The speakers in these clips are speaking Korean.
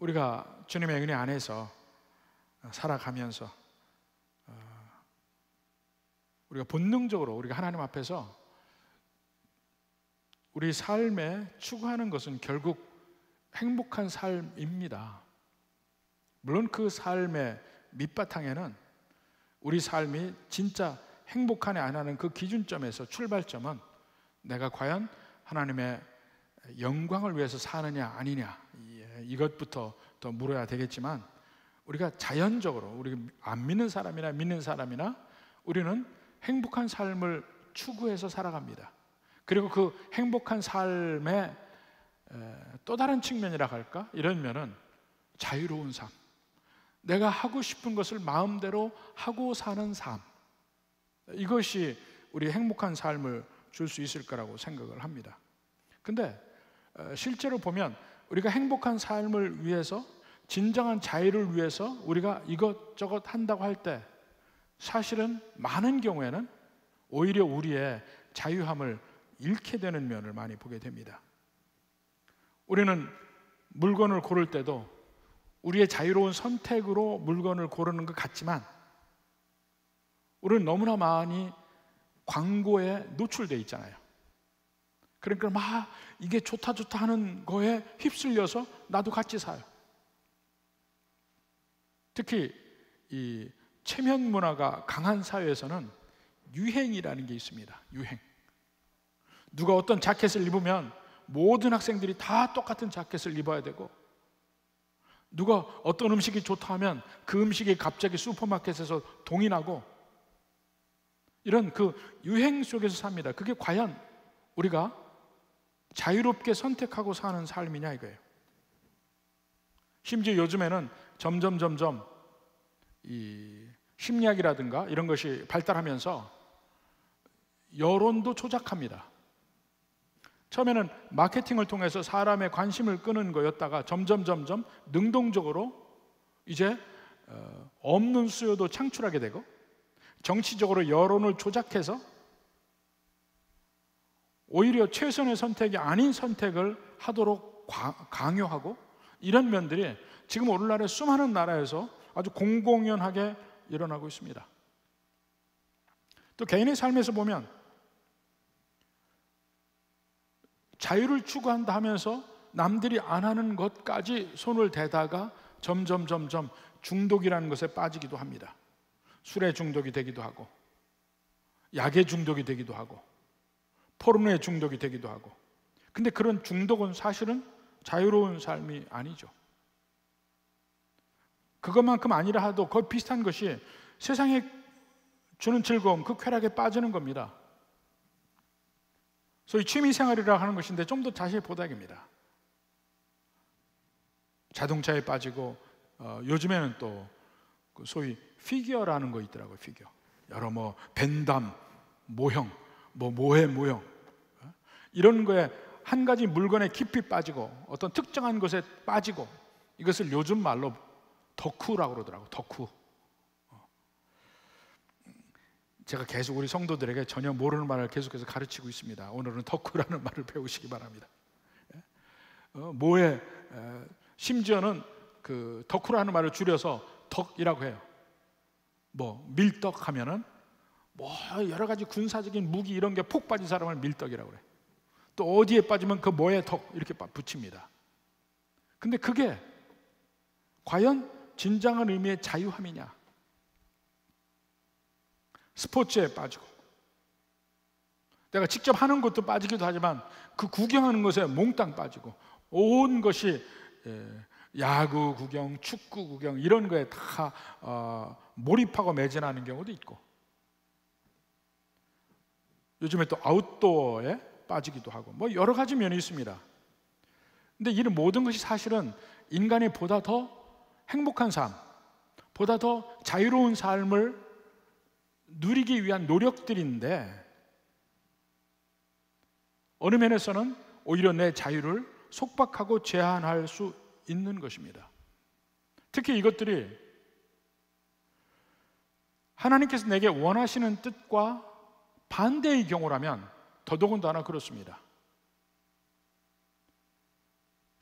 우리가 주님의 은혜 안에서 살아가면서 우리가 본능적으로 우리가 하나님 앞에서 우리 삶에 추구하는 것은 결국 행복한 삶입니다. 물론 그 삶의 밑바탕에는 우리 삶이 진짜 행복하네 안 하는 그 기준점에서 출발점은 내가 과연 하나님의 영광을 위해서 사느냐 아니냐, 이것부터 더 물어야 되겠지만, 우리가 자연적으로 우리 안 믿는 사람이나 믿는 사람이나 우리는 행복한 삶을 추구해서 살아갑니다. 그리고 그 행복한 삶의 또 다른 측면이라 할까? 이런 면은 자유로운 삶, 내가 하고 싶은 것을 마음대로 하고 사는 삶, 이것이 우리 행복한 삶을 줄 수 있을 거라고 생각을 합니다. 근데 실제로 보면 우리가 행복한 삶을 위해서, 진정한 자유를 위해서 우리가 이것저것 한다고 할 때 사실은 많은 경우에는 오히려 우리의 자유함을 잃게 되는 면을 많이 보게 됩니다. 우리는 물건을 고를 때도 우리의 자유로운 선택으로 물건을 고르는 것 같지만 우리는 너무나 많이 광고에 노출되어 있잖아요. 그러니까 막 이게 좋다 좋다 하는 거에 휩쓸려서 나도 같이 사요. 특히 이 체면 문화가 강한 사회에서는 유행이라는 게 있습니다. 유행. 누가 어떤 자켓을 입으면 모든 학생들이 다 똑같은 자켓을 입어야 되고, 누가 어떤 음식이 좋다 하면 그 음식이 갑자기 슈퍼마켓에서 동인하고, 이런 그 유행 속에서 삽니다. 그게 과연 우리가 자유롭게 선택하고 사는 삶이냐 이거예요. 심지어 요즘에는 점점 이 심리학이라든가 이런 것이 발달하면서 여론도 조작합니다. 처음에는 마케팅을 통해서 사람의 관심을 끄는 거였다가 점점 능동적으로 이제 없는 수요도 창출하게 되고, 정치적으로 여론을 조작해서 오히려 최선의 선택이 아닌 선택을 하도록 강요하고, 이런 면들이 지금 오늘날의 수많은 나라에서 아주 공공연하게 일어나고 있습니다. 또 개인의 삶에서 보면 자유를 추구한다 하면서 남들이 안 하는 것까지 손을 대다가 점점 중독이라는 것에 빠지기도 합니다. 술에 중독이 되기도 하고, 약에 중독이 되기도 하고, 포르노에 중독이 되기도 하고. 근데 그런 중독은 사실은 자유로운 삶이 아니죠. 그것만큼 아니라 하도 거의 비슷한 것이 세상에 주는 즐거움, 그 쾌락에 빠지는 겁니다. 소위 취미생활이라 하는 것인데 좀 더 자세히 보다입니다. 자동차에 빠지고, 요즘에는 또 소위 피규어라는 거 있더라고요. 피규어, 여러 벤담 모형, 모해 모형, 이런 거에 한 가지 물건에 깊이 빠지고 어떤 특정한 것에 빠지고, 이것을 요즘 말로 덕후라고 그러더라고요. 덕후. 제가 계속 우리 성도들에게 전혀 모르는 말을 계속해서 가르치고 있습니다. 오늘은 덕후라는 말을 배우시기 바랍니다. 모해, 심지어는 그 덕후라는 말을 줄여서 덕이라고 해요. 밀떡 하면은 여러 가지 군사적인 무기 이런 게 폭 빠진 사람을 밀떡이라고 그래요. 또 어디에 빠지면 그 뭐에 덕 이렇게 붙입니다. 근데 그게 과연 진정한 의미의 자유함이냐? 스포츠에 빠지고, 내가 직접 하는 것도 빠지기도 하지만 그 구경하는 것에 몽땅 빠지고, 온 것이 야구 구경, 축구 구경 이런 거에 다 몰입하고 매진하는 경우도 있고, 요즘에 또 아웃도어에 빠지기도 하고, 여러 가지 면이 있습니다. 근데 이런 모든 것이 사실은 인간이 보다 더 행복한 삶, 보다 더 자유로운 삶을 누리기 위한 노력들인데, 어느 면에서는 오히려 내 자유를 속박하고 제한할 수 있는 것입니다. 특히 이것들이 하나님께서 내게 원하시는 뜻과 반대의 경우라면 더더군다나 그렇습니다.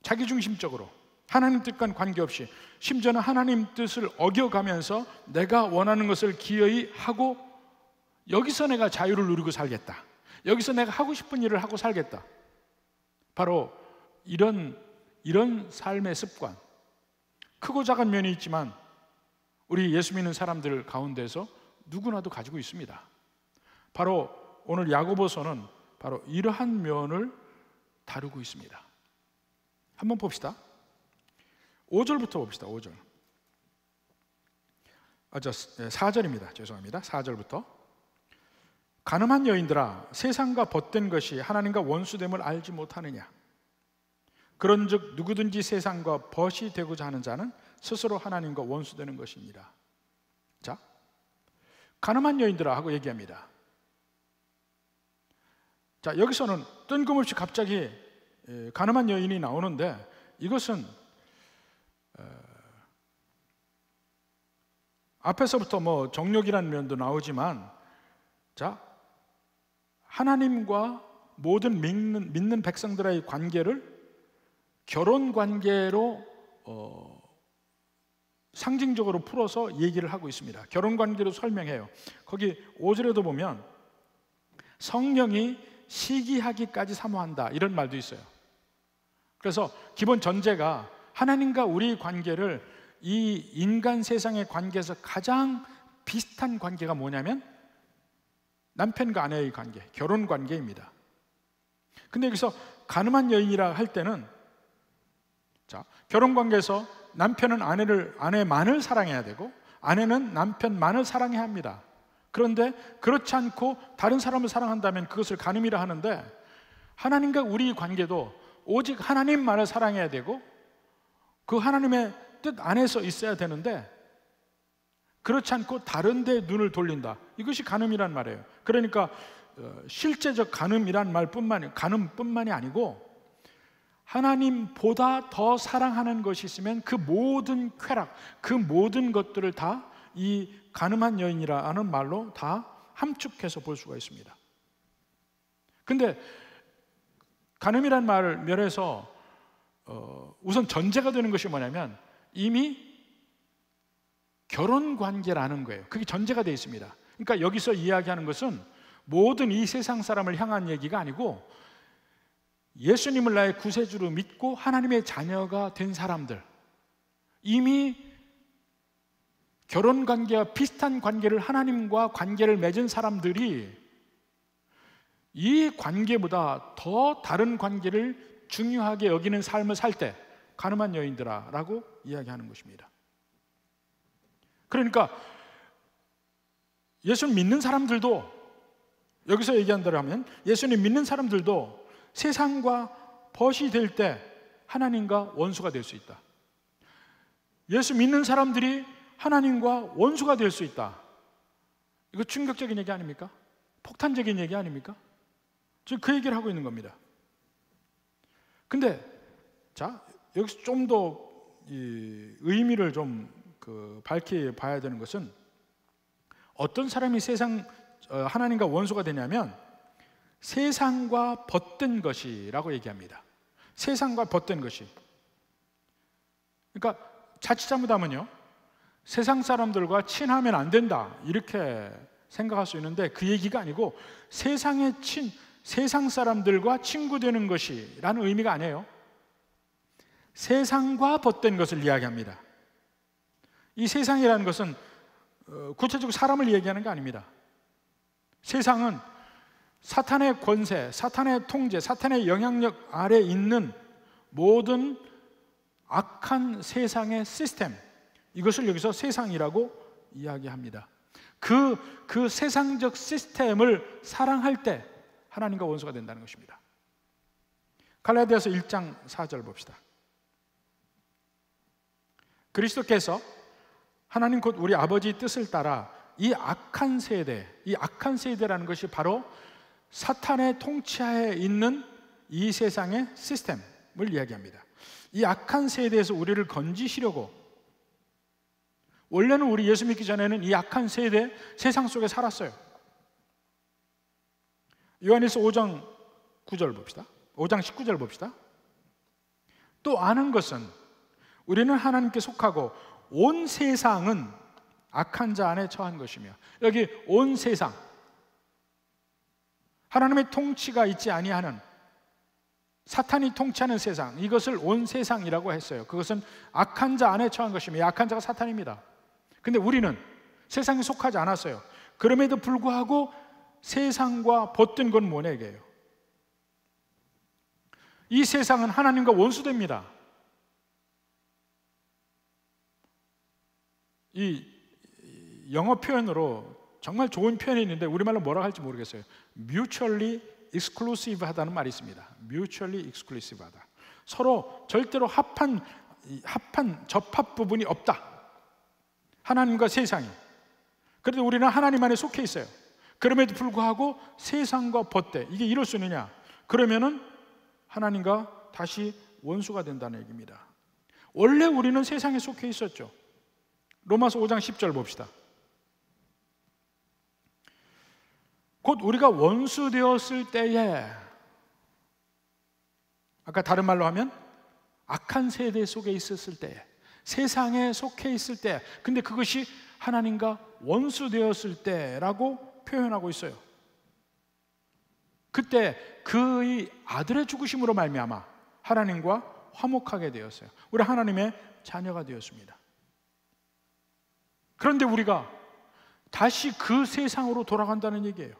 자기중심적으로 하나님 뜻과는 관계없이, 심지어는 하나님 뜻을 어겨가면서 내가 원하는 것을 기어이 하고, 여기서 내가 자유를 누리고 살겠다, 여기서 내가 하고 싶은 일을 하고 살겠다. 바로 이런 삶의 습관, 크고 작은 면이 있지만 우리 예수 믿는 사람들 가운데서 누구나도 가지고 있습니다. 바로 오늘 야고보서는 바로 이러한 면을 다루고 있습니다. 한번 봅시다. 5절부터 봅시다. 5절. 4절입니다. 죄송합니다. 4절부터. 가늠한 여인들아, 세상과 벗된 것이 하나님과 원수됨을 알지 못하느냐? 그런즉 누구든지 세상과 벗이 되고자 하는 자는 스스로 하나님과 원수되는 것입니다. 자, 가늠한 여인들아 하고 얘기합니다. 자, 여기서는 뜬금없이 갑자기 가늠한 여인이 나오는데, 이것은 앞에서부터 뭐 정욕이라는 면도 나오지만, 자, 하나님과 모든 믿는 백성들의 관계를 결혼 관계로 상징적으로 풀어서 얘기를 하고 있습니다. 결혼 관계로 설명해요. 거기 5절에도 보면 성령이 시기하기까지 사모한다, 이런 말도 있어요. 그래서 기본 전제가 하나님과 우리 관계를 이 인간 세상의 관계에서 가장 비슷한 관계가 뭐냐면 남편과 아내의 관계, 결혼 관계입니다. 근데 여기서 가늠한 여인이라 할 때는, 자, 결혼 관계에서 남편은 아내만을 사랑해야 되고 아내는 남편만을 사랑해야 합니다. 그런데 그렇지 않고 다른 사람을 사랑한다면 그것을 간음이라 하는데, 하나님과 우리 관계도 오직 하나님만을 사랑해야 되고 그 하나님의 뜻 안에서 있어야 되는데, 그렇지 않고 다른 데 눈을 돌린다, 이것이 간음이란 말이에요. 그러니까 실제적 간음이란 간음뿐만이 아니고 하나님보다 더 사랑하는 것이 있으면 그 모든 쾌락, 그 모든 것들을 다 이 간음한 여인이라는 말로 다 함축해서 볼 수가 있습니다. 근데 간음이란 말을 면에서 우선 전제가 되는 것이 뭐냐면 이미 결혼 관계라는 거예요. 그게 전제가 되어 있습니다. 그러니까 여기서 이야기하는 것은 모든 이 세상 사람을 향한 얘기가 아니고 예수님을 나의 구세주로 믿고 하나님의 자녀가 된 사람들, 이미 결혼 관계와 비슷한 관계를, 하나님과 관계를 맺은 사람들이 이 관계보다 더 다른 관계를 중요하게 여기는 삶을 살 때 간음한 여인들아 라고 이야기하는 것입니다. 그러니까 예수님 믿는 사람들도, 여기서 얘기한다면 예수님 믿는 사람들도 세상과 벗이 될 때 하나님과 원수가 될 수 있다. 예수 믿는 사람들이 하나님과 원수가 될 수 있다. 이거 충격적인 얘기 아닙니까? 폭탄적인 얘기 아닙니까? 지금 그 얘기를 하고 있는 겁니다. 근데 자, 여기서 좀 더 의미를 좀 밝혀봐야 되는 것은, 어떤 사람이 하나님과 원수가 되냐면 세상과 벗된 것이라고 얘기합니다. 세상과 벗된 것이. 그러니까 자칫 잘못하면요, 세상 사람들과 친하면 안 된다 이렇게 생각할 수 있는데, 그 얘기가 아니고 세상 사람들과 친구 되는 것이라는 의미가 아니에요. 세상과 벗된 것을 이야기합니다. 이 세상이라는 것은 구체적으로 사람을 얘기하는 게 아닙니다. 세상은 사탄의 권세, 사탄의 통제, 사탄의 영향력 아래 있는 모든 악한 세상의 시스템, 이것을 여기서 세상이라고 이야기합니다. 그 세상적 시스템을 사랑할 때 하나님과 원수가 된다는 것입니다. 갈라디아서 1장 4절 봅시다. 그리스도께서 하나님 곧 우리 아버지 뜻을 따라 이 악한 세대라는 것이 바로 사탄의 통치하에 있는 이 세상의 시스템을 이야기합니다. 이 악한 세대에서 우리를 건지시려고, 원래는 우리 예수 믿기 전에는 이 악한 세상 속에 살았어요. 요한일서 5장 9절 봅시다. 5장 19절 봅시다. 또 아는 것은 우리는 하나님께 속하고 온 세상은 악한 자 안에 처한 것이며, 여기 온 세상, 하나님의 통치가 있지 아니하는, 사탄이 통치하는 세상, 이것을 온 세상이라고 했어요. 그것은 악한 자 안에 처한 것이며, 악한 자가 사탄입니다. 근데 우리는 세상에 속하지 않았어요. 그럼에도 불구하고 세상과 벗든 건 뭐냐 이게요. 이 세상은 하나님과 원수됩니다. 이 영어 표현으로 정말 좋은 표현이 있는데 우리말로 뭐라고 할지 모르겠어요. mutually exclusive 하다는 말이 있습니다. mutually exclusive 하다. 서로 절대로 합한 접합 부분이 없다. 하나님과 세상이. 그래도 우리는 하나님 안에 속해 있어요. 그럼에도 불구하고 세상과 벗대, 이게 이럴 수 있느냐? 그러면은 하나님과 다시 원수가 된다는 얘기입니다. 원래 우리는 세상에 속해 있었죠. 로마서 5장 10절 봅시다. 곧 우리가 원수 되었을 때에, 아까 다른 말로 하면 악한 세대 속에 있었을 때에, 세상에 속해 있을 때, 근데 그것이 하나님과 원수 되었을 때라고 표현하고 있어요. 그때 그의 아들의 죽으심으로 말미암아 하나님과 화목하게 되었어요. 우리 하나님의 자녀가 되었습니다. 그런데 우리가 다시 그 세상으로 돌아간다는 얘기예요.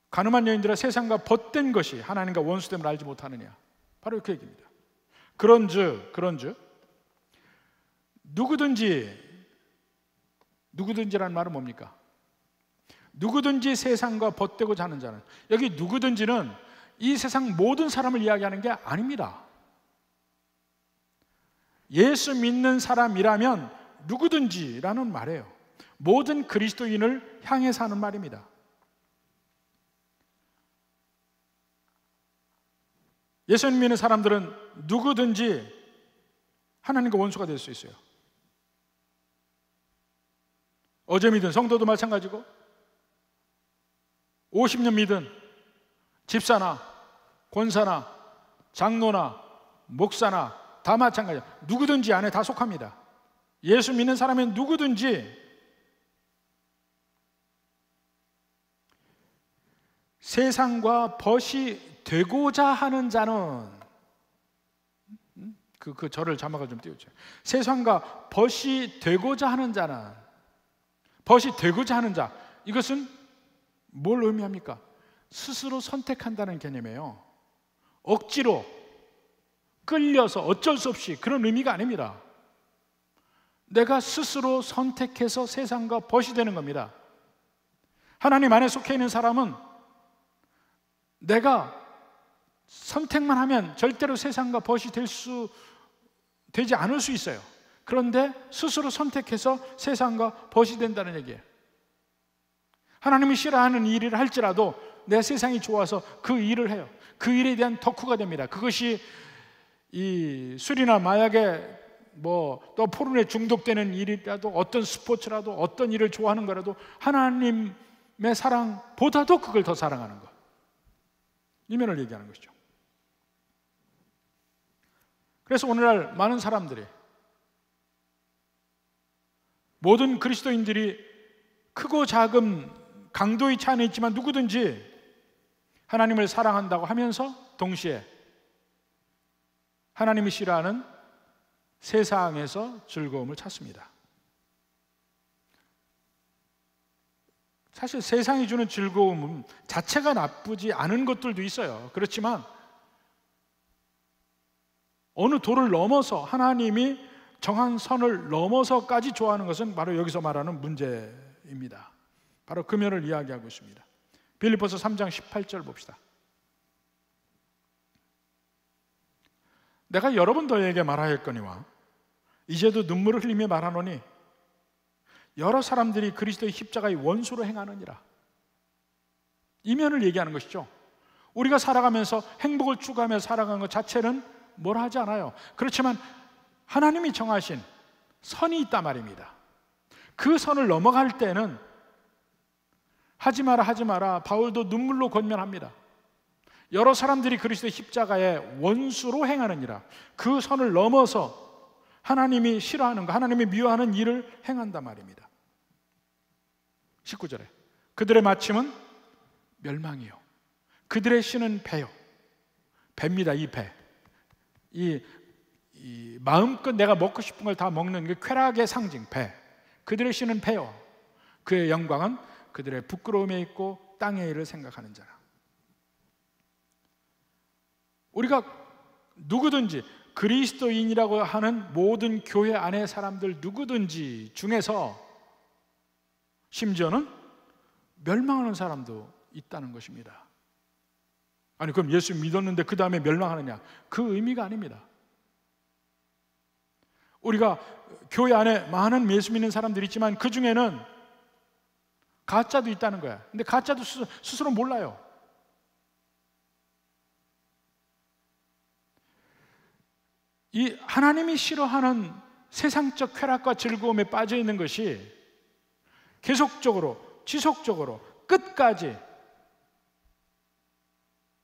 가늠한 여인들아, 세상과 벗된 것이 하나님과 원수됨을 알지 못하느냐, 바로 그 얘기입니다. 그런즉 누구든지라는 말은 뭡니까? 누구든지 세상과 벗되고자 하는 자는, 여기 누구든지는 이 세상 모든 사람을 이야기하는 게 아닙니다. 예수 믿는 사람이라면 누구든지라는 말이에요. 모든 그리스도인을 향해서 하는 말입니다. 예수 믿는 사람들은 누구든지 하나님과 원수가 될 수 있어요. 어제 믿은 성도도 마찬가지고, 50년 믿은 집사나 권사나 장로나 목사나 다 마찬가지예요. 누구든지 안에 다 속합니다. 예수 믿는 사람은 누구든지 세상과 벗이 되고자 하는 자는, 그 절을 자막을 좀 띄우죠. 세상과 벗이 되고자 하는 자는, 벗이 되고자 하는 자, 이것은 뭘 의미합니까? 스스로 선택한다는 개념이에요. 억지로 끌려서 어쩔 수 없이, 그런 의미가 아닙니다. 내가 스스로 선택해서 세상과 벗이 되는 겁니다. 하나님 안에 속해 있는 사람은 내가 선택만 하면 절대로 세상과 벗이 되지 않을 수 있어요. 그런데 스스로 선택해서 세상과 벗이 된다는 얘기예요. 하나님이 싫어하는 일을 할지라도 내 세상이 좋아서 그 일을 해요. 그 일에 대한 덕후가 됩니다. 그것이 이 술이나 마약에 또 포른에 중독되는 일이라도, 어떤 스포츠라도, 어떤 일을 좋아하는 거라도 하나님의 사랑보다도 그걸 더 사랑하는 것, 이 면을 얘기하는 것이죠. 그래서 오늘날 많은 사람들이, 모든 그리스도인들이 크고 작은 강도의 차이는 있지만 누구든지 하나님을 사랑한다고 하면서 동시에 하나님이 싫어하는 세상에서 즐거움을 찾습니다. 사실 세상이 주는 즐거움 자체가 나쁘지 않은 것들도 있어요. 그렇지만 어느 도를 넘어서, 하나님이 정한 선을 넘어서까지 좋아하는 것은 바로 여기서 말하는 문제입니다. 바로 그 면을 이야기하고 있습니다. 빌립보서 3장 18절 봅시다. 내가 여러 번 너희에게 말하였거니와 이제도 눈물을 흘리며 말하노니 여러 사람들이 그리스도의 십자가의 원수로 행하느니라. 이 면을 얘기하는 것이죠. 우리가 살아가면서 행복을 추구하며 살아가는 것 자체는 뭐라 하지 않아요. 그렇지만 하나님이 정하신 선이 있단 말입니다. 그 선을 넘어갈 때는 하지 마라 바울도 눈물로 권면합니다. 여러 사람들이 그리스도의 십자가의 원수로 행하느니라. 그 선을 넘어서 하나님이 싫어하는 거, 하나님이 미워하는 일을 행한단 말입니다. 19절에 그들의 마침은 멸망이요, 그들의 신은 배요. 배입니다. 이 배, 이 마음껏 내가 먹고 싶은 걸 다 먹는 그 쾌락의 상징, 배. 그들의 신은 배요, 그의 영광은 그들의 부끄러움에 있고 땅의 일을 생각하는 자라. 우리가 누구든지 그리스도인이라고 하는 모든 교회 안의 사람들 누구든지 중에서 심지어는 멸망하는 사람도 있다는 것입니다. 아니, 그럼 예수 믿었는데 그 다음에 멸망하느냐? 그 의미가 아닙니다. 우리가 교회 안에 많은 예수 믿는 사람들이 있지만 그 중에는 가짜도 있다는 거야. 근데 가짜도 스스로 몰라요. 이 하나님이 싫어하는 세상적 쾌락과 즐거움에 빠져 있는 것이 계속적으로, 지속적으로, 끝까지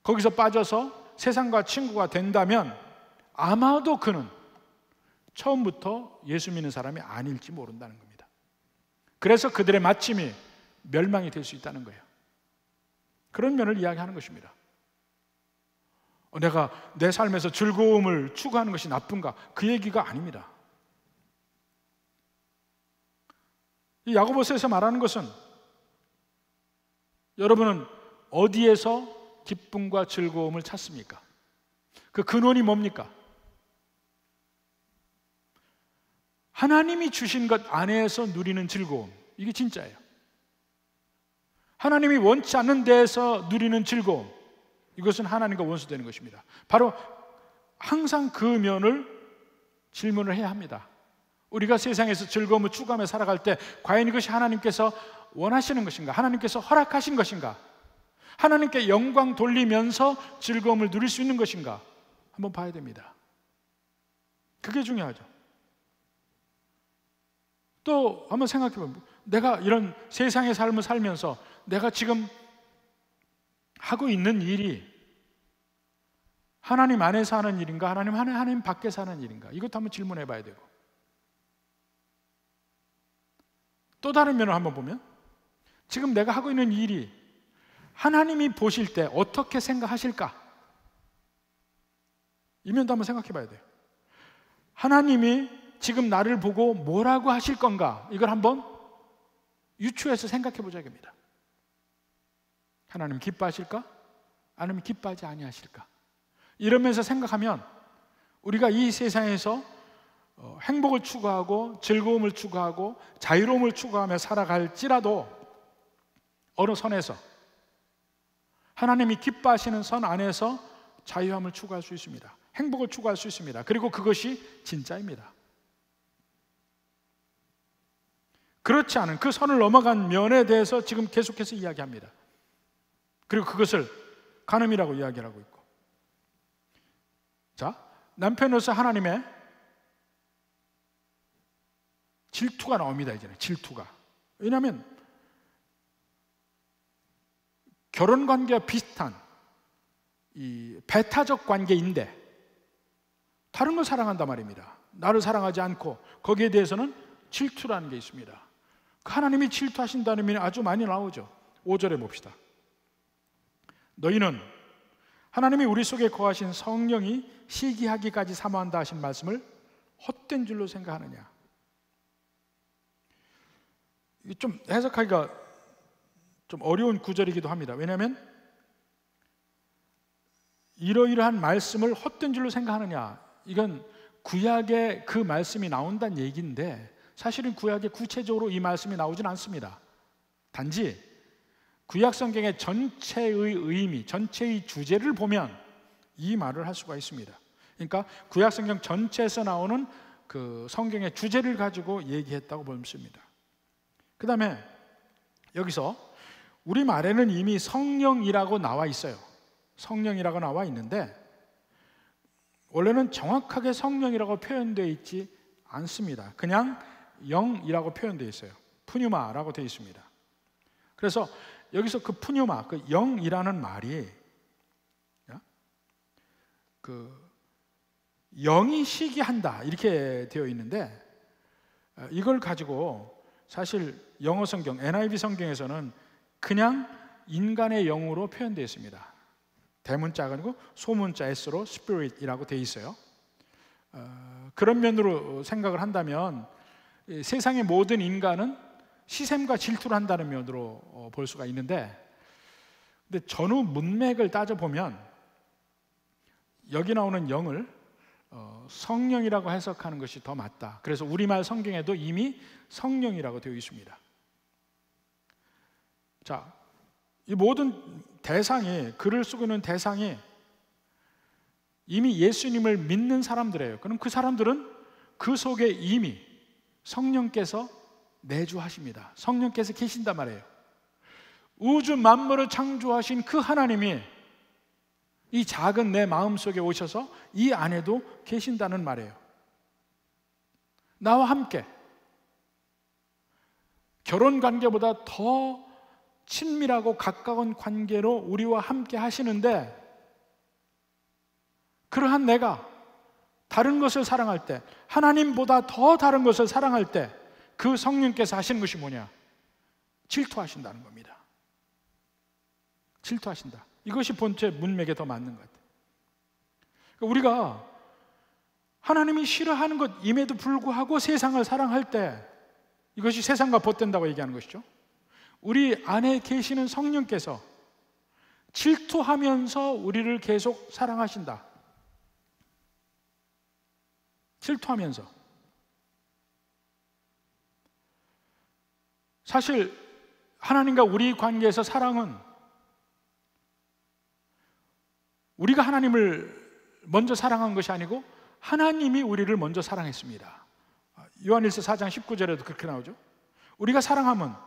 거기서 빠져서 세상과 친구가 된다면 아마도 그는 처음부터 예수 믿는 사람이 아닐지 모른다는 겁니다. 그래서 그들의 마침이 멸망이 될 수 있다는 거예요. 그런 면을 이야기하는 것입니다. 내가 내 삶에서 즐거움을 추구하는 것이 나쁜가? 그 얘기가 아닙니다. 이 야고보서에서 말하는 것은 여러분은 어디에서 기쁨과 즐거움을 찾습니까? 그 근원이 뭡니까? 하나님이 주신 것 안에서 누리는 즐거움, 이게 진짜예요. 하나님이 원치 않는 데에서 누리는 즐거움, 이것은 하나님과 원수되는 것입니다. 바로 항상 그 면을 질문을 해야 합니다. 우리가 세상에서 즐거움을 추구하며 살아갈 때 과연 이것이 하나님께서 원하시는 것인가? 하나님께서 허락하신 것인가? 하나님께 영광 돌리면서 즐거움을 누릴 수 있는 것인가? 한번 봐야 됩니다. 그게 중요하죠. 또 한번 생각해 보면, 내가 이런 세상의 삶을 살면서 내가 지금 하고 있는 일이 하나님 안에서 하는 일인가, 하나님 밖에서 하는 일인가, 이것도 한번 질문해 봐야 되고, 또 다른 면을 한번 보면 지금 내가 하고 있는 일이 하나님이 보실 때 어떻게 생각하실까, 이 면도 한번 생각해 봐야 돼요. 하나님이 지금 나를 보고 뭐라고 하실 건가, 이걸 한번 유추해서 생각해 보자 이겁니다. 하나님 기뻐하실까? 아니면 기뻐하지 아니하실까? 이러면서 생각하면 우리가 이 세상에서 행복을 추구하고 즐거움을 추구하고 자유로움을 추구하며 살아갈지라도 어느 선에서 하나님이 기뻐하시는 선 안에서 자유함을 추구할 수 있습니다. 행복을 추구할 수 있습니다. 그리고 그것이 진짜입니다. 그렇지 않은 그 선을 넘어간 면에 대해서 지금 계속해서 이야기합니다. 그리고 그것을 간음이라고 이야기를 하고 있고, 자, 남편으로서 하나님의 질투가 나옵니다. 이제는 질투가. 왜냐하면 결혼관계와 비슷한 이 배타적 관계인데 다른 걸 사랑한단 말입니다. 나를 사랑하지 않고 거기에 대해서는 질투라는 게 있습니다. 하나님이 질투하신다는 면이 아주 많이 나오죠. 5절에 봅시다. 너희는 하나님이 우리 속에 거하신 성령이 시기하기까지 사모한다 하신 말씀을 헛된 줄로 생각하느냐. 이게 좀 해석하기가 좀 어려운 구절이기도 합니다. 왜냐하면 이러이러한 말씀을 헛된 줄로 생각하느냐, 이건 구약에 그 말씀이 나온다는 얘기인데 사실은 구약에 구체적으로 이 말씀이 나오진 않습니다. 단지 구약 성경의 전체의 의미, 전체의 주제를 보면 이 말을 할 수가 있습니다. 그러니까 구약 성경 전체에서 나오는 그 성경의 주제를 가지고 얘기했다고 보면 됩니다. 그 다음에 여기서 우리말에는 이미 성령이라고 나와 있어요. 성령이라고 나와 있는데 원래는 정확하게 성령이라고 표현되어 있지 않습니다. 그냥 영이라고 표현되어 있어요. 푸뉴마라고 되어 있습니다. 그래서 여기서 그 푸뉴마, 그 영이라는 말이 영이 시기한다 이렇게 되어 있는데, 이걸 가지고 사실 영어 성경 NIV 성경에서는 그냥 인간의 영으로 표현되어 있습니다. 대문자가 아니고 소문자 S로 Spirit이라고 되어 있어요. 그런 면으로 생각을 한다면 세상의 모든 인간은 시샘과 질투를 한다는 면으로 볼 수가 있는데, 근데 전후 문맥을 따져보면 여기 나오는 영을 성령이라고 해석하는 것이 더 맞다. 그래서 우리말 성경에도 이미 성령이라고 되어 있습니다. 자, 이 모든 대상이, 글을 쓰고 있는 대상이 이미 예수님을 믿는 사람들이에요. 그럼 그 사람들은 그 속에 이미 성령께서 내주하십니다. 성령께서 계신단 말이에요. 우주 만물을 창조하신 그 하나님이 이 작은 내 마음속에 오셔서 이 안에도 계신다는 말이에요. 나와 함께 결혼 관계보다 더 친밀하고 가까운 관계로 우리와 함께 하시는데, 그러한 내가 다른 것을 사랑할 때, 하나님보다 더 다른 것을 사랑할 때 그 성령께서 하시는 것이 뭐냐? 질투하신다는 겁니다. 질투하신다. 이것이 본체 문맥에 더 맞는 것 같아요. 우리가 하나님이 싫어하는 것임에도 불구하고 세상을 사랑할 때, 이것이 세상과 벗된다고 얘기하는 것이죠. 우리 안에 계시는 성령께서 질투하면서 우리를 계속 사랑하신다. 질투하면서. 사실 하나님과 우리 관계에서 사랑은 우리가 하나님을 먼저 사랑한 것이 아니고 하나님이 우리를 먼저 사랑했습니다. 요한일서 4장 19절에도 그렇게 나오죠. 우리가 사랑하면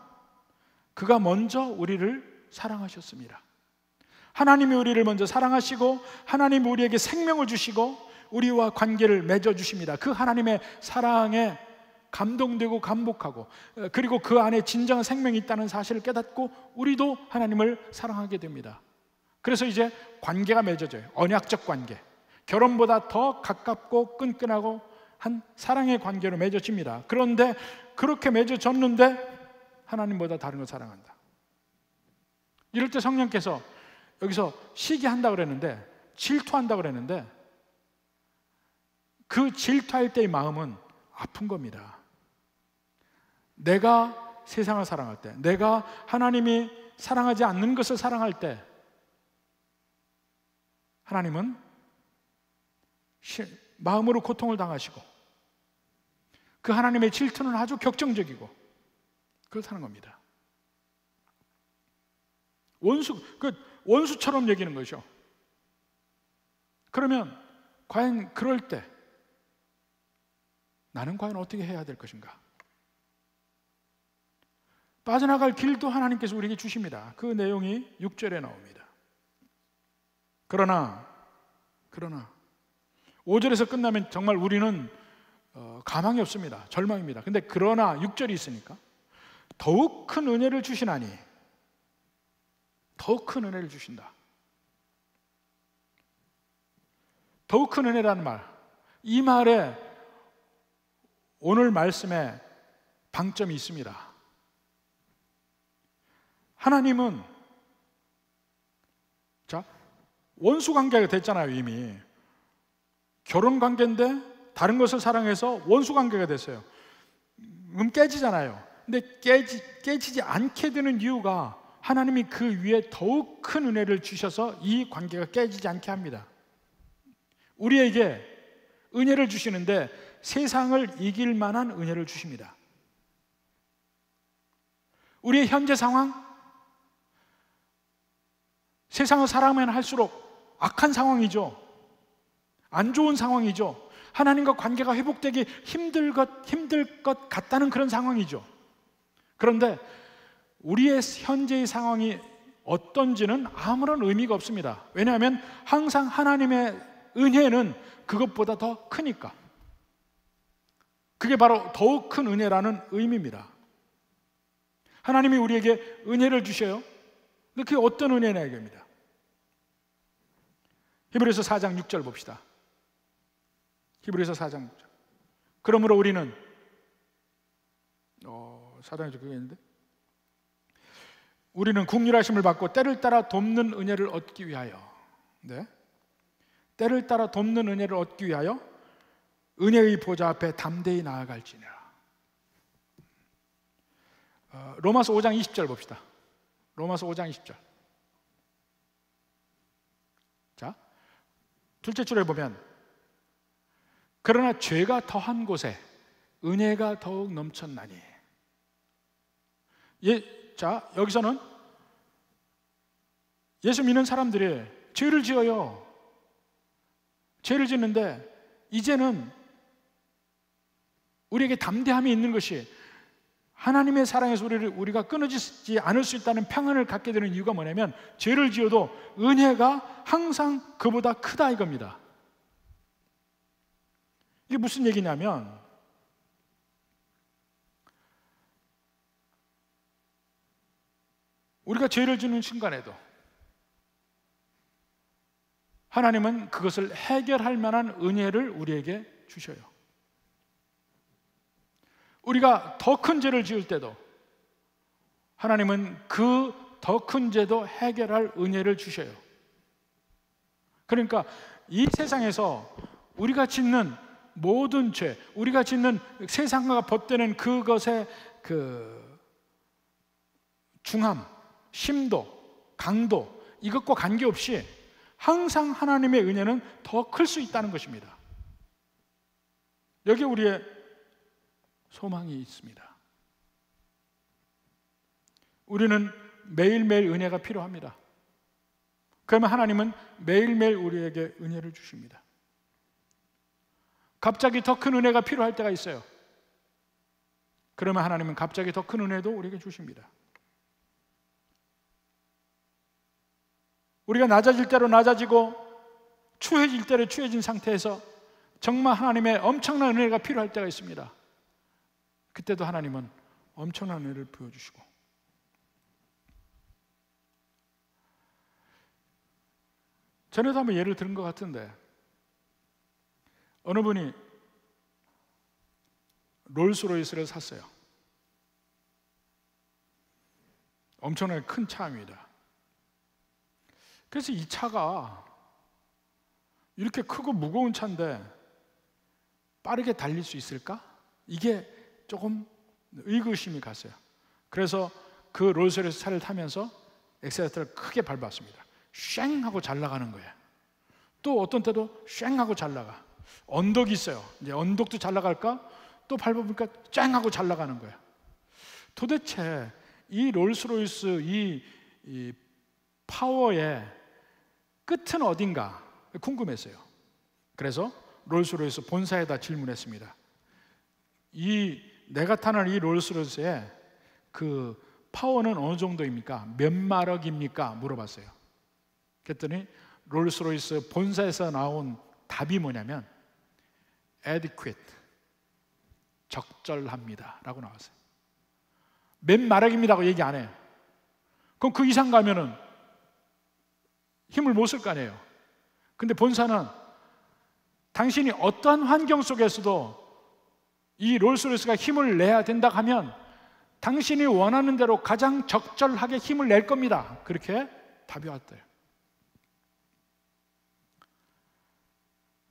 그가 먼저 우리를 사랑하셨습니다. 하나님이 우리를 먼저 사랑하시고 하나님이 우리에게 생명을 주시고 우리와 관계를 맺어주십니다. 그 하나님의 사랑에 감동되고 감복하고, 그리고 그 안에 진정한 생명이 있다는 사실을 깨닫고 우리도 하나님을 사랑하게 됩니다. 그래서 이제 관계가 맺어져요. 언약적 관계, 결혼보다 더 가깝고 끈끈하고 한 사랑의 관계로 맺어집니다. 그런데 그렇게 맺어졌는데 하나님보다 다른 걸 사랑한다. 이럴 때 성령께서 여기서 시기한다 그랬는데, 질투한다 그랬는데, 그 질투할 때의 마음은 아픈 겁니다. 내가 세상을 사랑할 때, 내가 하나님이 사랑하지 않는 것을 사랑할 때, 하나님은 마음으로 고통을 당하시고, 그 하나님의 질투는 아주 격정적이고 그렇다는 겁니다. 원수처럼 여기는 거죠. 그러면 과연 그럴 때 나는 과연 어떻게 해야 될 것인가? 빠져나갈 길도 하나님께서 우리에게 주십니다. 그 내용이 6절에 나옵니다. 그러나 5절에서 끝나면 정말 우리는 가망이 없습니다. 절망입니다. 근데 그러나 6절이 있으니까 더욱 큰 은혜를 주시나니, 더욱 큰 은혜를 주신다. 더욱 큰 은혜라는 말, 이 말에 오늘 말씀에 방점이 있습니다. 하나님은 원수 관계가 됐잖아요. 이미 결혼 관계인데 다른 것을 사랑해서 원수 관계가 됐어요. 깨지잖아요. 근데 깨지지 않게 되는 이유가 하나님이 그 위에 더욱 큰 은혜를 주셔서 이 관계가 깨지지 않게 합니다. 우리에게 은혜를 주시는데 세상을 이길 만한 은혜를 주십니다. 우리의 현재 상황, 세상을 살아가면 할수록 악한 상황이죠. 안 좋은 상황이죠. 하나님과 관계가 회복되기 힘들 것 같다는 그런 상황이죠. 그런데 우리의 현재의 상황이 어떤지는 아무런 의미가 없습니다. 왜냐하면 항상 하나님의 은혜는 그것보다 더 크니까. 그게 바로 더욱 큰 은혜라는 의미입니다. 하나님이 우리에게 은혜를 주셔요. 근데 그게 어떤 은혜냐 이겁니다. 히브리서 4장 6절 봅시다. 히브리서 4장 6절. 그러므로 우리는 4장에 그게 있는데, 우리는 긍휼하심을 받고 때를 따라 돕는 은혜를 얻기 위하여, 네, 때를 따라 돕는 은혜를 얻기 위하여 은혜의 보좌 앞에 담대히 나아갈지니라. 로마서 5장 20절 봅시다. 로마서 5장 20절. 자, 둘째 줄에 보면, 그러나 죄가 더한 곳에 은혜가 더욱 넘쳤나니. 자, 여기서는 예수 믿는 사람들이 죄를 지어요. 죄를 짓는데 이제는 우리에게 담대함이 있는 것이, 하나님의 사랑에서 우리가 끊어지지 않을 수 있다는 평안을 갖게 되는 이유가 뭐냐면, 죄를 지어도 은혜가 항상 그보다 크다 이겁니다. 이게 무슨 얘기냐면, 우리가 죄를 짓는 순간에도 하나님은 그것을 해결할 만한 은혜를 우리에게 주셔요. 우리가 더 큰 죄를 지을 때도 하나님은 그 더 큰 죄도 해결할 은혜를 주셔요. 그러니까 이 세상에서 우리가 짓는 모든 죄, 우리가 짓는 세상과 벗대는 그것의 그 중함, 심도, 강도, 이것과 관계없이 항상 하나님의 은혜는 더 클 수 있다는 것입니다. 여기에 우리의 소망이 있습니다. 우리는 매일매일 은혜가 필요합니다. 그러면 하나님은 매일매일 우리에게 은혜를 주십니다. 갑자기 더 큰 은혜가 필요할 때가 있어요. 그러면 하나님은 갑자기 더 큰 은혜도 우리에게 주십니다. 우리가 낮아질 대로 낮아지고 추해질 대로 추해진 상태에서 정말 하나님의 엄청난 은혜가 필요할 때가 있습니다. 그때도 하나님은 엄청난 은혜를 보여주시고, 전에도 한번 예를 들은 것 같은데, 어느 분이 롤스로이스를 샀어요. 엄청나게 큰 차입니다. 그래서 이 차가 이렇게 크고 무거운 차인데 빠르게 달릴 수 있을까? 이게 조금 의구심이 갔어요. 그래서 그 롤스로이스 차를 타면서 엑셀레이터를 크게 밟았습니다. 쉥 하고 잘 나가는 거예요. 또 어떤 때도 쉥 하고 잘 나가. 언덕이 있어요. 이제 언덕도 잘 나갈까? 또 밟아보니까 쨍 하고 잘 나가는 거예요. 도대체 이 롤스로이스 이 파워의 끝은 어딘가 궁금했어요. 그래서 롤스로이스 본사에다 질문했습니다. 내가 타는 이 롤스로이스의 그 파워는 어느 정도입니까? 몇 마력입니까? 물어봤어요. 그랬더니 롤스로이스 본사에서 나온 답이 뭐냐면 adequate, 적절합니다 라고 나왔어요. 몇 마력입니다고 얘기 안 해요. 그럼 그 이상 가면은 힘을 못 쓸 거 아니에요. 근데 본사는 당신이 어떠한 환경 속에서도 이 롤스로이스가 힘을 내야 된다 하면 당신이 원하는 대로 가장 적절하게 힘을 낼 겁니다. 그렇게 답이 왔대요.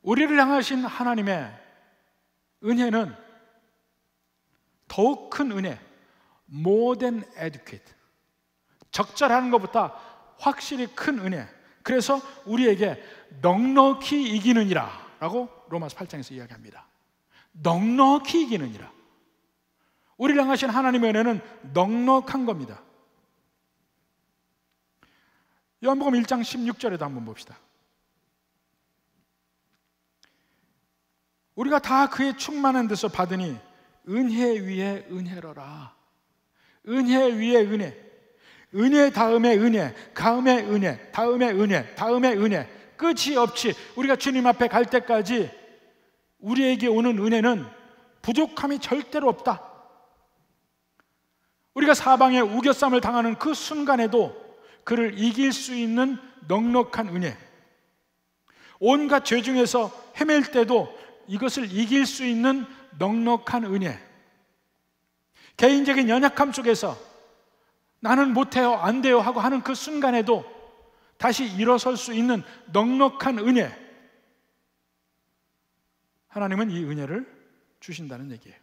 우리를 향하신 하나님의 은혜는 더욱 큰 은혜, more than adequate, 적절하는 것보다 확실히 큰 은혜. 그래서 우리에게 넉넉히 이기느니라 라고 로마서 8장에서 이야기합니다. 넉넉히 이기느니라. 우리를 향하신 하나님의 은혜는 넉넉한 겁니다. 요한복음 1장 16절에도 한번 봅시다. 우리가 다 그의 충만한 데서 받으니 은혜 위에 은혜로라. 은혜 위에 은혜, 은혜 다음에 은혜, 다음에 은혜, 다음에 은혜, 다음에 은혜, 끝이 없이 우리가 주님 앞에 갈 때까지 우리에게 오는 은혜는 부족함이 절대로 없다. 우리가 사방에 우겨쌈을 당하는 그 순간에도 그를 이길 수 있는 넉넉한 은혜, 온갖 죄 중에서 헤맬 때도 이것을 이길 수 있는 넉넉한 은혜, 개인적인 연약함 속에서 나는 못해요, 안 돼요 하고 하는 그 순간에도 다시 일어설 수 있는 넉넉한 은혜, 하나님은 이 은혜를 주신다는 얘기예요.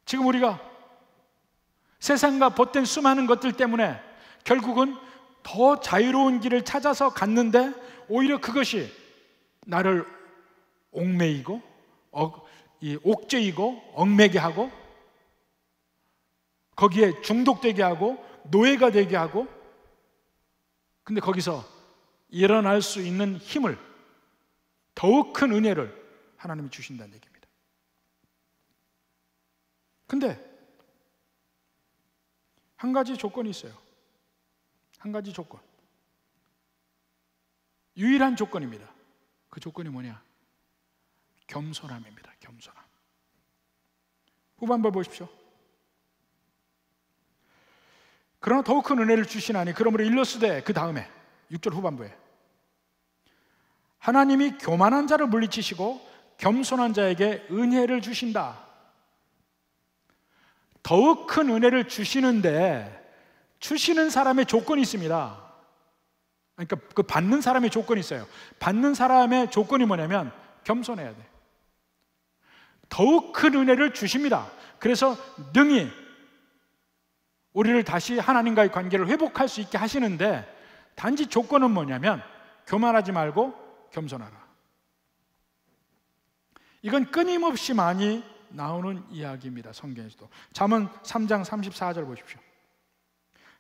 지금 우리가 세상과 벗된 수많은 것들 때문에 결국은 더 자유로운 길을 찾아서 갔는데 오히려 그것이 나를 옥매이고 옥죄이고 얽매게 하고 거기에 중독되게 하고 노예가 되게 하고, 근데 거기서 일어날 수 있는 힘을, 더욱 큰 은혜를 하나님이 주신다는 얘기입니다. 근데 한 가지 조건이 있어요. 한 가지 조건, 유일한 조건입니다. 그 조건이 뭐냐? 겸손함입니다. 겸손함. 후반부 보십시오. 그러나 더욱 큰 은혜를 주시나니 그러므로 일러스되, 그 다음에 6절 후반부에 하나님이 교만한 자를 물리치시고 겸손한 자에게 은혜를 주신다. 더욱 큰 은혜를 주시는데 주시는 사람의 조건이 있습니다. 그러니까 그 받는 사람의 조건이 있어요. 받는 사람의 조건이 뭐냐면 겸손해야 돼. 더욱 큰 은혜를 주십니다. 그래서 능히 우리를 다시 하나님과의 관계를 회복할 수 있게 하시는데, 단지 조건은 뭐냐면 교만하지 말고 겸손하라. 이건 끊임없이 많이 나오는 이야기입니다. 성경에서도. 잠언 3장 34절 보십시오.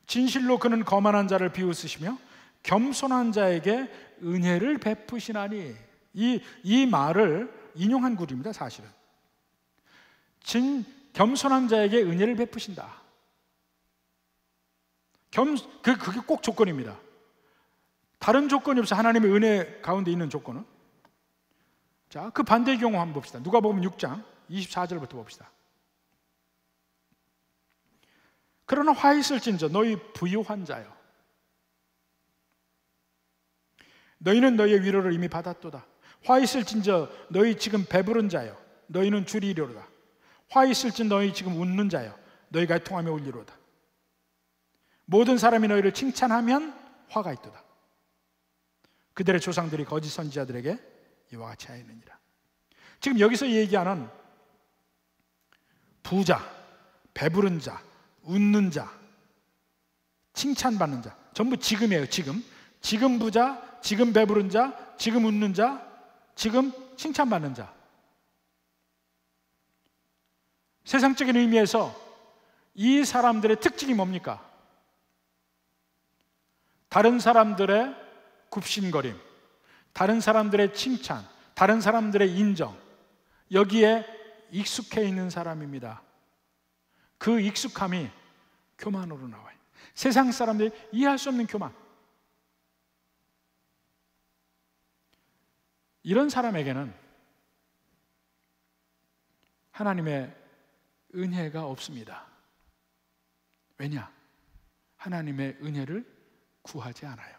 진실로 그는 거만한 자를 비웃으시며 겸손한 자에게 은혜를 베푸시나니. 이 말을 인용한 구절입니다. 사실은 겸손한 자에게 은혜를 베푸신다. 그게 꼭 조건입니다. 다른 조건이 없어. 하나님의 은혜 가운데 있는 조건은. 자, 그 반대의 경우 한번 봅시다. 누가복음 6장 24절부터 봅시다. 그러나 화 있을진저 너희 부유한 자여, 너희는 너희의 위로를 이미 받았도다. 화 있을진저 너희 지금 배부른 자여, 너희는 줄이리로다. 화 있을진 너희 지금 웃는 자여, 너희가 통하며 울리로다. 모든 사람이 너희를 칭찬하면 화가 있도다. 그들의 조상들이 거짓 선지자들에게 이와 같이 하였느니라. 지금 여기서 얘기하는 부자, 배부른 자, 웃는 자, 칭찬받는 자, 전부 지금이에요. 지금 부자, 지금 배부른 자, 지금 웃는 자, 지금 칭찬받는 자. 세상적인 의미에서 이 사람들의 특징이 뭡니까? 다른 사람들의 굽신거림, 다른 사람들의 칭찬, 다른 사람들의 인정, 여기에 익숙해 있는 사람입니다. 그 익숙함이 교만으로 나와요. 세상 사람들이 이해할 수 없는 교만. 이런 사람에게는 하나님의 은혜가 없습니다. 왜냐? 하나님의 은혜를 구하지 않아요.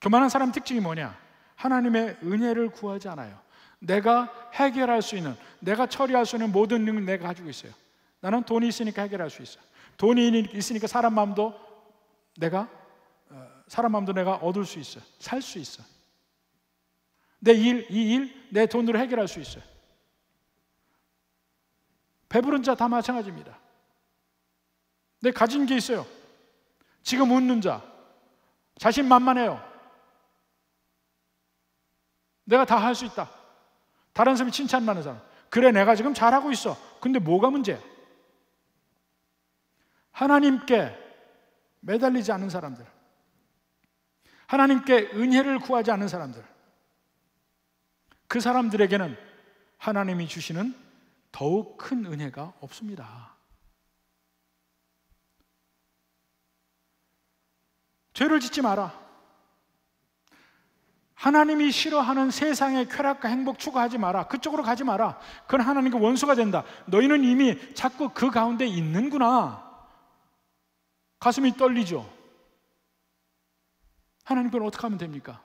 교만한 사람 특징이 뭐냐? 하나님의 은혜를 구하지 않아요. 내가 해결할 수 있는, 내가 처리할 수 있는 모든 능력을 내가 가지고 있어요. 나는 돈이 있으니까 해결할 수 있어요. 돈이 있으니까 사람 마음도 내가 얻을 수 있어요. 살 수 있어요. 이 일 내 돈으로 해결할 수 있어요. 배부른 자 다 마찬가지입니다. 내 가진 게 있어요. 지금 웃는 자, 자신만만해요. 내가 다 할 수 있다. 다른 사람이 칭찬받는 사람, 그래 내가 지금 잘하고 있어. 근데 뭐가 문제야? 하나님께 매달리지 않는 사람들, 하나님께 은혜를 구하지 않는 사람들, 그 사람들에게는 하나님이 주시는 더욱 큰 은혜가 없습니다. 죄를 짓지 마라. 하나님이 싫어하는 세상의 쾌락과 행복 추구하지 마라. 그쪽으로 가지 마라. 그건 하나님과 원수가 된다. 너희는 이미 자꾸 그 가운데 있는구나. 가슴이 떨리죠. 하나님 그걸 어떻게 하면 됩니까?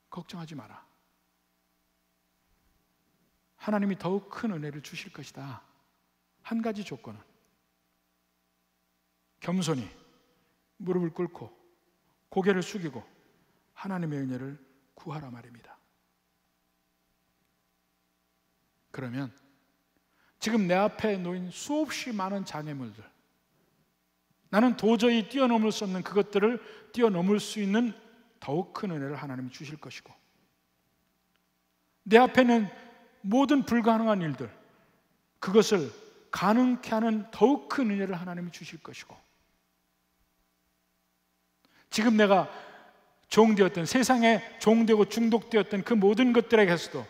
걱정하지 마라. 하나님이 더욱 큰 은혜를 주실 것이다. 한 가지 조건은 겸손히 무릎을 꿇고 고개를 숙이고 하나님의 은혜를 구하라 말입니다. 그러면 지금 내 앞에 놓인 수없이 많은 장애물들, 나는 도저히 뛰어넘을 수 없는 그것들을 뛰어넘을 수 있는 더욱 큰 은혜를 하나님이 주실 것이고, 내 앞에는 모든 불가능한 일들, 그것을 가능케 하는 더욱 큰 은혜를 하나님이 주실 것이고, 지금 내가 종되었던, 세상에 종되고 중독되었던 그 모든 것들에게서도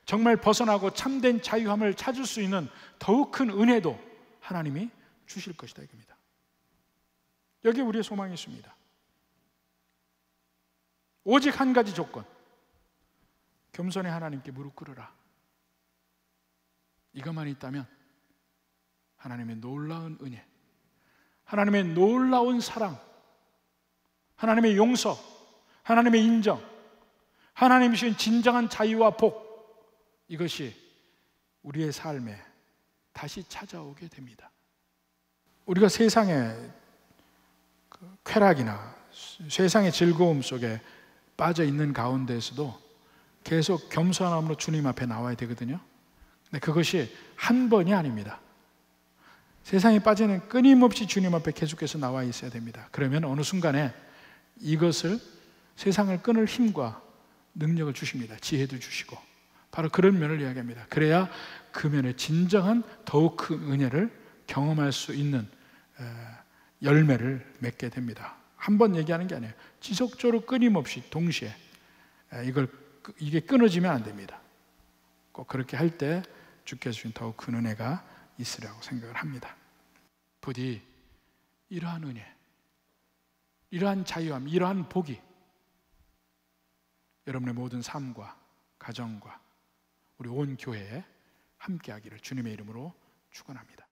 정말 벗어나고 참된 자유함을 찾을 수 있는 더욱 큰 은혜도 하나님이 주실 것이다 이겁니다. 여기에 우리의 소망이 있습니다. 오직 한 가지 조건, 겸손히 하나님께 무릎 꿇으라. 이것만 있다면 하나님의 놀라운 은혜, 하나님의 놀라운 사랑, 하나님의 용서, 하나님의 인정, 하나님이 주신 진정한 자유와 복, 이것이 우리의 삶에 다시 찾아오게 됩니다. 우리가 세상의 쾌락이나 세상의 즐거움 속에 빠져 있는 가운데에서도 계속 겸손함으로 주님 앞에 나와야 되거든요. 근데 그것이 한 번이 아닙니다. 세상에 빠지는 끊임없이 주님 앞에 계속해서 나와 있어야 됩니다. 그러면 어느 순간에 이것을, 세상을 끊을 힘과 능력을 주십니다. 지혜도 주시고, 바로 그런 면을 이야기합니다. 그래야 그 면에 진정한 더욱 큰 은혜를 경험할 수 있는 열매를 맺게 됩니다. 한 번 얘기하는 게 아니에요. 지속적으로 끊임없이 동시에 이게 끊어지면 안 됩니다. 꼭 그렇게 할 때 주께서 주신 더욱 큰 은혜가 있으라고 생각을 합니다. 부디 이러한 은혜, 이러한 자유함, 이러한 복이 여러분의 모든 삶과 가정과 우리 온 교회에 함께하기를 주님의 이름으로 축원합니다.